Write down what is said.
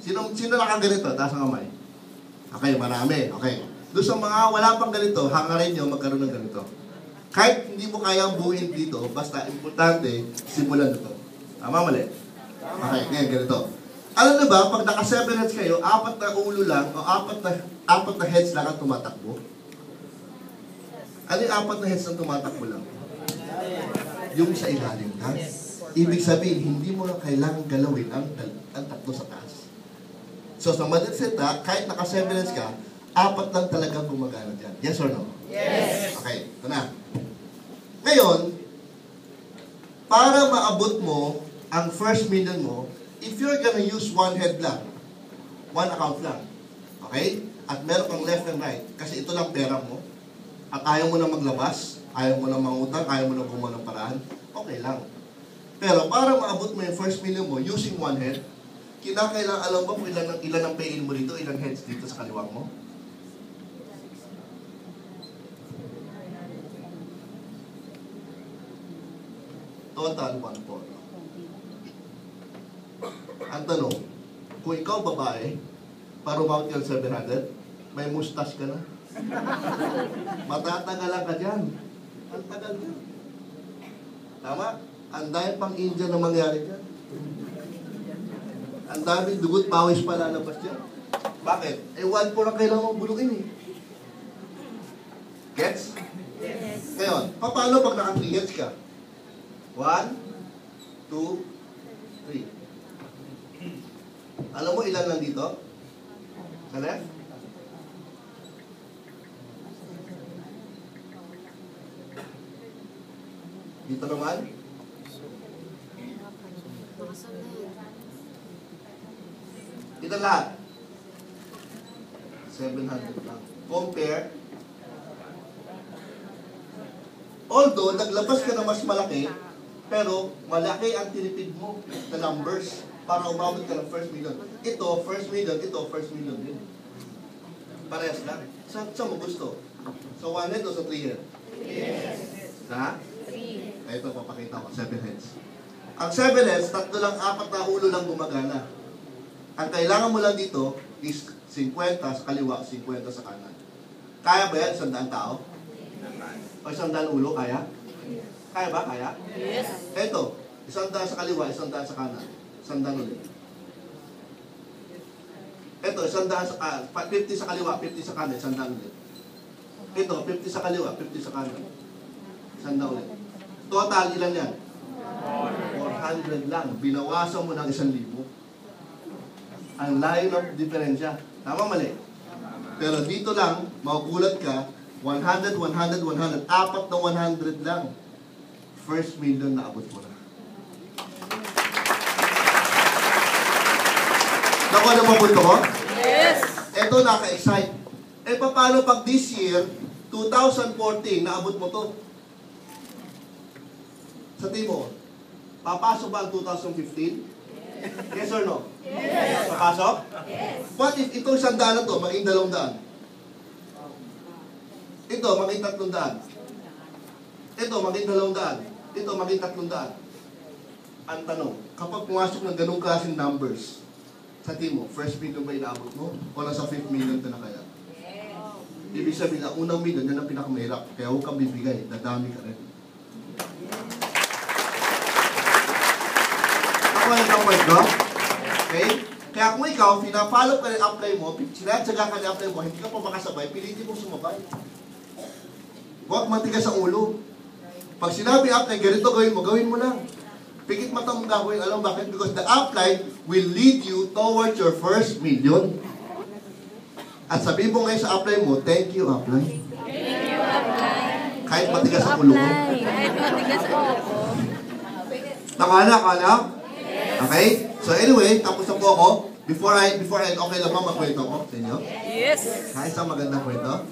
Sino nakaganito? Taas ang kamay. Okay, marami. Okay. Doon sa mga wala pang ganito, hangarin nyo magkaroon ng ganito. Kahit hindi mo kayang buuin dito, basta importante, simulan ito. Tama, mali? Okay, ngayon ganito. Alam na ba, pag naka 7 heads kayo, 4 na ulo lang, o 4 na heads lang ang tumatakbo? Ano yung 4 na heads ang tumatakbo lang? Yung sa ilalim ka. Ibig sabihin, hindi mo lang kailangan galawin ang tatlo sa taas. So, sa mindset kahit naka 7 heads ka, 4 lang talaga gumagana dyan. Yes or no? Yes. Okay, ito na. Ngayon, para maabot mo ang first million mo, if you're gonna use one head lang, one account lang, okay? At meron kang left and right, kasi ito lang pera mo, at ayaw mo na maglabas, ayaw mo na mangutang, ayaw mo na gumawa ng paraan, okay lang. Pero para maabot mo yung first million mo using one head, kinakailangan alam mo kung ilan ang pay-in mo dito, ilang heads dito sa kaliwang mo? Total 1-4. Ang tanong, kung ikaw babae, para umabot ka ng 700, may mustache ka na. Matatagalan ka dyan. Ang tagal dyan. Tama? Ang dahil pang India na mangyari dyan. Ang dami dugot pawis pa lalabas dyan. Bakit? 1-4 ang kailangan mong bulukin eh. Gets? Yes. Ngayon, paano pag naka 3 heads ka? 1, 2, 3. Alam mo ilan lang dito? Sa left? Dito naman? Dito lahat? 700 lang. Compare. Although, naglabas ka na mas malaki, pero malaki ang tinipid mo na numbers para umabot ka ng first million. Ito, first million. Ito, first million din. Parehas lang. Saan mo gusto? Sa 1 head o sa 3 head? Yes. Sa? 3. Ito, papakita ko. 7 heads. Ang 7 heads, 3 lang, 4 na ulo lang gumagana. Ang kailangan mo lang dito is 50 sa kaliwa, 50 sa kanan. Kaya ba yan? 100 tao? O 100 ulo? Kaya? Kaya ba? Kaya? Yes. Ito, 100 sa kaliwa, 100 sa kanan. 100 ulit. Ito, 100 sa 50 sa kaliwa, 50 sa kanan, 100 ulit. Ito, 50 sa kaliwa, 50 sa kanan. 100 ulit. Total, ilan yan? 400 lang. Binawasan mo ng 1,000. Ang layo ng diferensya. Tama, mali? Pero dito lang, magugulat ka, 100, 100, 100. 4 na 100 lang. First million na abot mo na. Nakuha na mo punto ko? Yes. Ito, naka-excite. Eh, paano pag this year, 2014, naabot mo to? Sa timo, papasok ba ang 2015? Yes or no? Yes. Papasok? Yes. What if itong 100 na to, maging 200? Ito, maging 300. Ito, maging 200. Ito, maging 300. Ang tanong, kapag pumasok ng ganung klaseng numbers, sa timo, first million ba inaabot mo? O nasa 5th million ka na kaya? Yes. Ibig sabihin, ang unang million, yan ang pinakamahirap. Kaya huwag kang bibigay, dadami ka rin. Nakuha na ang point ko? Okay? Kaya kung ikaw, pina-follow ka rin apply mo, sinatsaga ka rin apply mo, hindi ka pa makasabay, pilitin mo sumabay. Huwag matigas ang ulo. Pag sinabi apply, ganito gawin mo lang. Pikit mata mong gagawin. Alam bakit? Because the upline will lead you towards your first million. At sabihin mo ngayon sa upline mo, thank you, upline. Thank you, upline. Kahit matigas ang ulo mo. Kahit matigas ang ulo ko. Nakala? Okay? So anyway, tapos na po ako. Before I okay lang ba magkwento ko sa inyo? Yes. Isang magandang kwento.